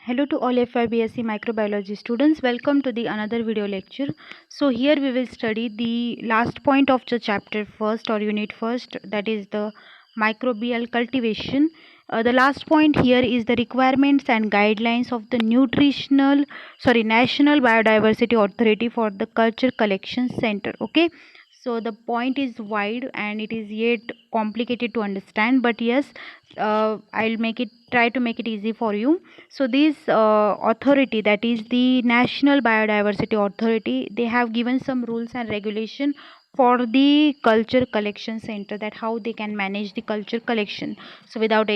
Hello to all FIBSc microbiology students. Welcome to the another video lecture. So here we will study the last point of the chapter first or unit first, that is the microbial cultivation. The last point here is the requirements and guidelines of the National Biodiversity Authority for the Culture Collection Center. Okay, so the point is wide and it is yet complicated to understand, but yes, I'll try to make it easy for you. So this authority, that is the National Biodiversity Authority, they have given some rules and regulation for the culture collection center, that how they can manage the culture collection. So without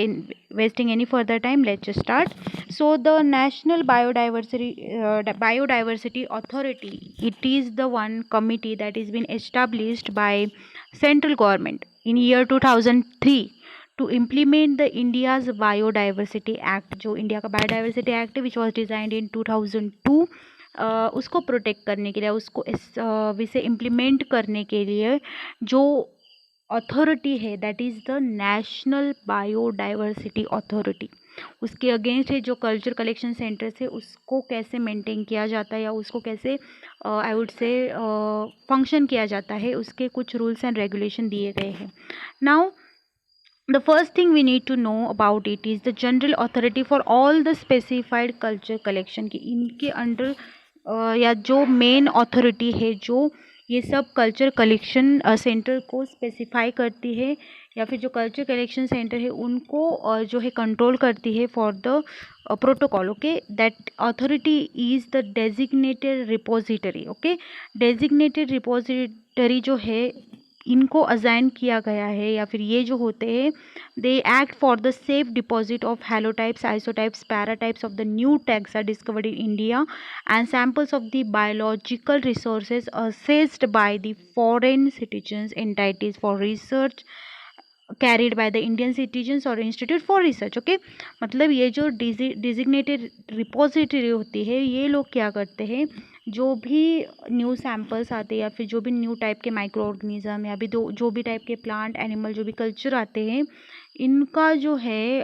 wasting any further time, let's just start. So the National Biodiversity Authority, it is the one committee that has been established by central government in year 2003 to implement the India's Biodiversity Act, जो India का biodiversity act है which was designed in 2002, उसको protect करने के लिए, उसको इस विषय इम्प्लीमेंट करने के लिए जो अथॉरिटी है, that is the national biodiversity authority, उसके अगेंस्ट है जो कल्चर कलेक्शन सेंटर्स है उसको कैसे मेंटेन किया जाता है या उसको कैसे आई वुड से फंक्शन किया जाता है, उसके कुछ रूल्स एंड रेगुलेशन दिए गए हैं. Now the first thing we need to know about it is the general authority for all the specified culture collection की इनके अंडर या जो मेन अथॉरिटी है जो ये सब कल्चर कलेक्शन सेंटर को स्पेसिफाई करती है या फिर जो कल्चर कलेक्शन सेंटर है उनको जो है कंट्रोल करती है for the protocol. Okay, that authority is the designated repository. Okay, designated repository जो है इनको असाइन किया गया है या फिर ये जो होते हैं they act for the safe deposit of holotypes, isotypes, paratypes of the new taxa are discovered in India and samples of the biological resources accessed by the foreign citizens entities for research carried by the Indian citizens और institute for research. Okay, मतलब ये जो designated repository होती है ये लोग क्या करते हैं, जो भी न्यू सैम्पल्स आते हैं या फिर जो भी न्यू टाइप के माइक्रो ऑर्गेनिज्म या भी जो भी टाइप के प्लांट एनिमल जो भी कल्चर आते हैं इनका जो है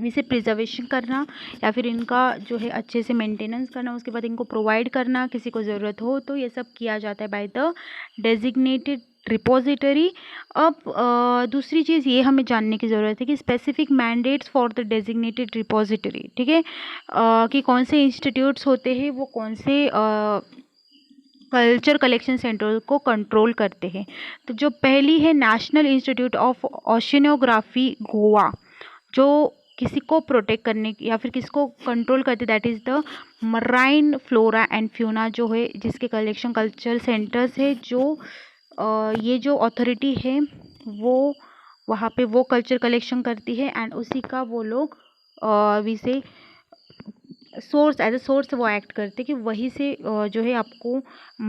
इसे प्रिजर्वेशन करना या फिर इनका जो है अच्छे से मेंटेनेंस करना, उसके बाद इनको प्रोवाइड करना किसी को ज़रूरत हो तो ये सब किया जाता है बाय द डेजिग्नेटेड रिपोजिटरी. अब दूसरी चीज़ ये हमें जानने की ज़रूरत है कि specific mandates for the designated repository, ठीक है, कि कौन से इंस्टीट्यूट्स होते हैं वो कौन से कल्चर कलेक्शन सेंटर को कंट्रोल करते हैं. तो जो पहली है national institute of oceanography Goa, जो किसी को प्रोटेक्ट करने या फिर किसको कंट्रोल करती, that is the marine flora and fauna जो है जिसके कलेक्शन कल्चर सेंटर्स है, जो ये जो अथॉरिटी है वो वहाँ पे वो कल्चर कलेक्शन करती है एंड उसी का वो लोग विसे सोर्स एज अ सोर्स वो एक्ट करते कि वहीं से जो है आपको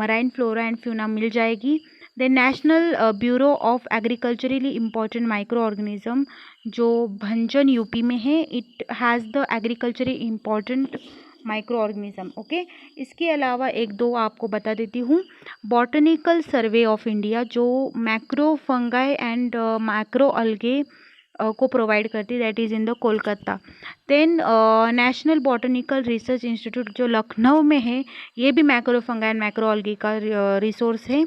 मराइन फ्लोरा एंड फ्यूना मिल जाएगी. The national bureau of agriculturally important micro organism जो भंजन यूपी में है, it has the agriculturally important micro organism. Okay, इसके अलावा एक दो आपको बता देती हूँ. बॉटनिकल सर्वे ऑफ इंडिया जो macro fungi and macro algae को प्रोवाइड करती, that is in the Kolkata. Then national botanical research institute जो लखनऊ में है, ये भी macro fungi and macro algae का रिसोर्स है.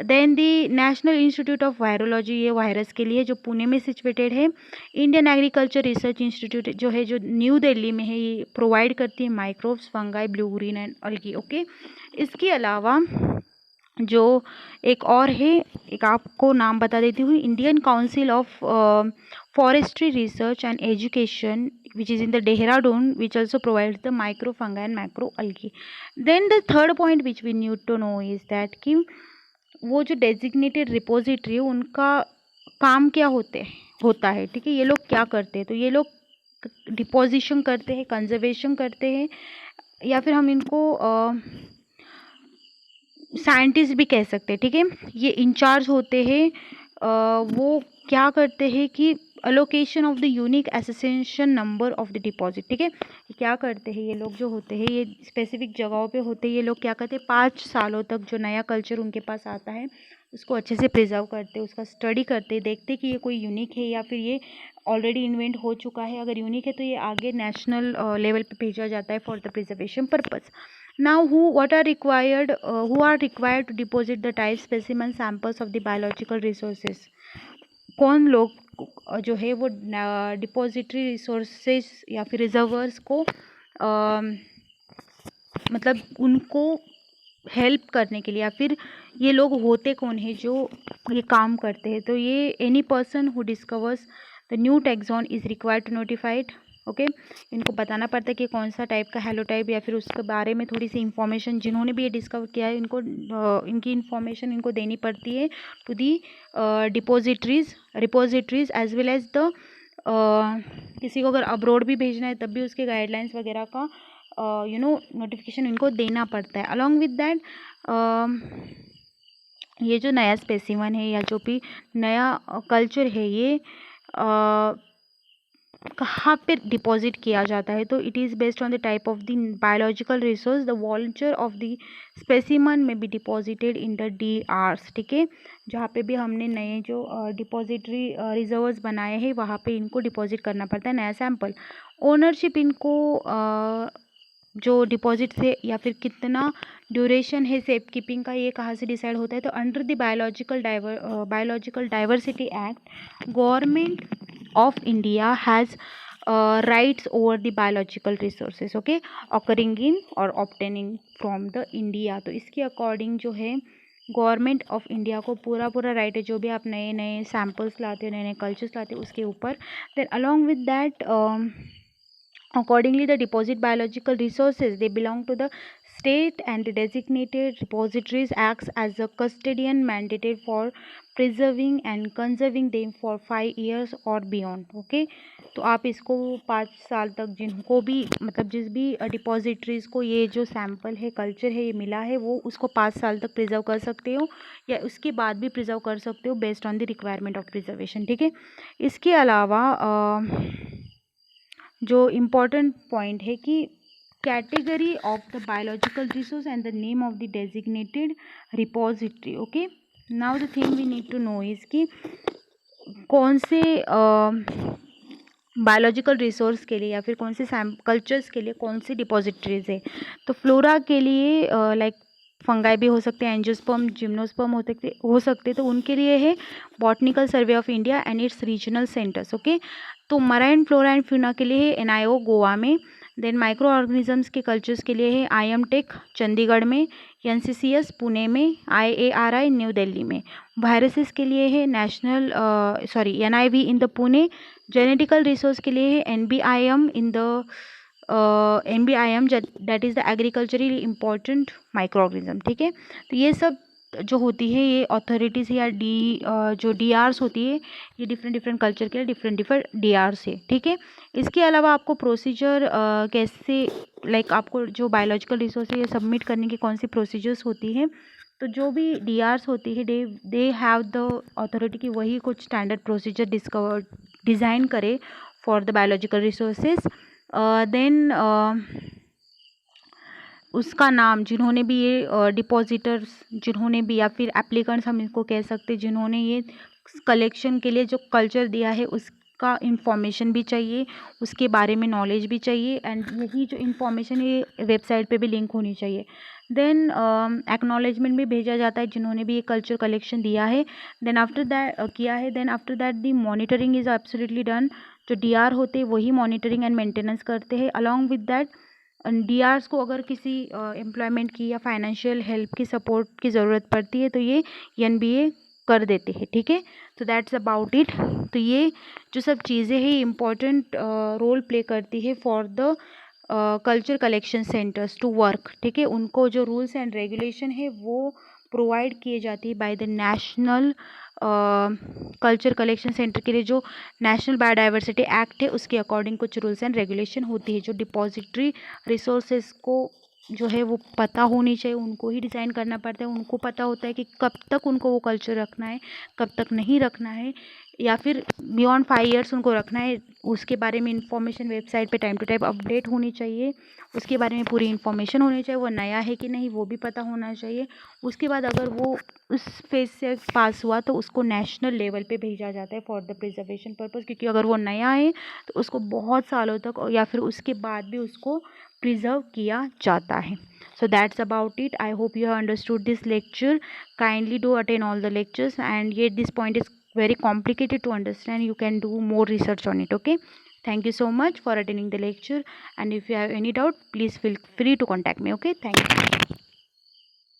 Then the national institute of virology, ये वायरस के लिए जो पुणे में सिचुएटेड है. इंडियन एग्रीकल्चर रिसर्च इंस्टीट्यूट जो है जो न्यू दिल्ली में है, ये प्रोवाइड करती है microbes, fungi, blue green and algae. Okay, इसके अलावा जो एक और है, एक आपको नाम बता देती हूँ, Indian council of forestry research and education which is in the Dehradun, which also provides the microfungi and macroalgae. Then the third point which we need to know is that कि वो जो डेजिग्नेटेड रिपोजिटरी है उनका काम क्या होता है, ठीक है, ये लोग क्या करते हैं. तो ये लोग डिपोजिशन करते हैं, कंजर्वेशन करते हैं, या फिर हम इनको साइंटिस्ट भी कह सकते हैं, ठीक है. ये इंचार्ज होते हैं, वो क्या करते हैं कि allocation of the unique association number of the deposit. ठीक है, ये क्या करते हैं, ये लोग जो होते हैं ये स्पेसिफिक जगहों पे होते हैं, ये लोग क्या करते हैं 5 सालों तक जो नया कल्चर उनके पास आता है उसको अच्छे से प्रिजर्व करते हैं, उसका स्टडी करते हैं, देखते कि ये कोई यूनिक है या फिर ये ऑलरेडी इन्वेंट हो चुका है। अगर यूनिक है तो ये आगे नेशनल लेवल पे भेजा जाता है for the preservation purpose. Now what are required who are required to deposit the type specimen samples of the biological resources? कौन लोग जो है वो डिपॉजिटरी रिसोर्सेज या फिर रिजर्वर्स को मतलब उनको हेल्प करने के लिए, या फिर ये लोग होते कौन है जो ये काम करते हैं? तो ये any person who discovers the new taxon is required to notified. Okay, इनको बताना पड़ता है कि कौन सा टाइप का हेलोटाइप या फिर उसके बारे में थोड़ी सी इंफॉर्मेशन, जिन्होंने भी ये डिस्कवर किया है इनको इनकी इंफॉर्मेशन इनको देनी पड़ती है to the repositories as well as the किसी को अगर अब्रॉड भी भेजना है तब भी उसके गाइडलाइंस वगैरह का नोटिफिकेशन इनको देना पड़ता है। अलॉन्ग विद दैट ये जो नया स्पेसिमन है या जो भी नया कल्चर है ये कहाँ पे डिपॉजिट किया जाता है? तो it is based on the type of the biological resource, the voucher of the specimen may be deposited in the DRs। ठीक है, जहाँ पे भी हमने नए जो डिपॉजिटरी रिजर्व्स बनाए हैं वहाँ पे इनको डिपॉजिट करना पड़ता है नया सैंपल। ओनरशिप इनको जो डिपॉजिट से या फिर कितना ड्यूरेशन है सेफ कीपिंग का, ये कहाँ से डिसाइड होता है? तो under the biological diversity act government of India has rights over the biological resources, okay, occurring in or obtaining from the India। तो इसके अकॉर्डिंग जो है गवर्नमेंट ऑफ इंडिया को पूरा राइट है, जो भी आप नए नए सैम्पल्स लाते हो, नए नए कल्चर्स लाते हो उसके ऊपर। Then along with that accordingly the deposit biological resources they belong to the state, and the designated repositories acts as a custodian mandated for preserving and conserving them for 5 years or beyond। okay, तो आप इसको 5 साल तक जिनको भी मतलब जिस भी डिपॉजिटरीज को ये जो सैम्पल है कल्चर है ये मिला है वो उसको 5 साल तक प्रिजर्व कर सकते हो या उसके बाद भी प्रिजर्व कर सकते हो based on the requirement of preservation. ठीक है, इसके अलावा जो इम्पॉर्टेंट पॉइंट है कि category of the biological resource and the name of the designated repository. Okay, now the thing we need to know is कि कौन से बायोलॉजिकल रिसोर्स के लिए या फिर कौन से कल्चर्स के लिए कौन सी डिपॉजिटरीज है। तो फ्लोरा के लिए लाइक फंगाई भी हो सकते हैं, एंजियोस्पर्म जिम्नोस्पर्म हो सकते तो उनके लिए है botanical survey of India and it's regional centres. Okay, तो मराइन फ्लोरा एंड फ्यूना के लिए है NIO गोवा में। देन माइक्रो ऑर्गेनिजम्स के कल्चर्स के लिए है IMTech चंडीगढ़ में, NCCS पुणे में, IARI न्यू दिल्ली में। वायरसेस के लिए है NIV in the Pune. Genetical resource के लिए है NBIM in the NBIM that is the agriculturally important micro organism. ठीक है, तो ये सब जो होती है ये अथॉरिटीज़ या जो DRs होती है ये डिफरेंट कल्चर के लिए डिफरेंट DRs है। ठीक है, इसके अलावा आपको प्रोसीजर कैसे लाइक आपको जो बायोलॉजिकल रिसोर्स है ये सबमिट करने की कौन सी प्रोसीजर्स होती है? तो जो भी DRs होती है दे हैव द अथॉरिटी की वही कुछ स्टैंडर्ड प्रोसीजर डिज़ाइन करे for the biological resources. Then उसका नाम जिन्होंने भी ये डिपॉजिटर्स जिन्होंने भी या फिर एप्लीकेंट्स हम इसको कह सकते हैं जिन्होंने ये कलेक्शन के लिए जो कल्चर दिया है उसका इंफॉर्मेशन भी चाहिए, उसके बारे में नॉलेज भी चाहिए, एंड यही जो इंफॉर्मेशन ये वेबसाइट पे भी लिंक होनी चाहिए। देन एक्नॉलेजमेंट भी भेजा जाता है जिन्होंने भी ये कल्चर कलेक्शन दिया है, देन आफ्टर दैट किया है। Then after that the monitoring is absolutely done. जो DR होते हैं वही मॉनिटरिंग एंड मेंटेनेंस करते हैं। अलॉन्ग विद दैट DRs को अगर किसी एम्प्लॉयमेंट की या फाइनेंशियल हेल्प की सपोर्ट की ज़रूरत पड़ती है तो ये NBA कर देते हैं। ठीक है, तो दैट्स अबाउट इट। तो ये जो सब चीज़ें हैं इम्पॉर्टेंट रोल प्ले करती है for the culture collection centres to work. ठीक है, उनको जो रूल्स एंड रेगुलेशन है वो प्रोवाइड किए जाती है by the national culture collection centre के लिए जो नेशनल बायोडाइवर्सिटी एक्ट है उसके अकॉर्डिंग कुछ रूल्स एंड रेगुलेशन होती है। जो डिपॉजिटरी रिसोर्सेज को जो है वो पता होनी चाहिए, उनको ही डिज़ाइन करना पड़ता है, उनको पता होता है कि कब तक उनको वो कल्चर रखना है कब तक नहीं रखना है, या फिर बियॉन्ड 5 ईयर्स उनको रखना है, उसके बारे में इंफॉर्मेशन वेबसाइट पे टाइम टू टाइम अपडेट होनी चाहिए, उसके बारे में पूरी इन्फॉर्मेशन होनी चाहिए, वो नया है कि नहीं वो भी पता होना चाहिए। उसके बाद अगर वो उस फेज से पास हुआ तो उसको नेशनल लेवल पे भेजा जाता है फॉर द प्रिजर्वेशन पर्पस, क्योंकि अगर वो नया है तो उसको बहुत सालों तक या फिर उसके बाद भी उसको प्रिजर्व किया जाता है। So that's about it. I hope you have understood this lecture. Kindly do attend all the lectures, and yet this point is very complicated to understand. You can do more research on it. Okay. Thank you so much for attending the lecture. And if you have any doubt, please feel free to contact me. Okay. Thank you.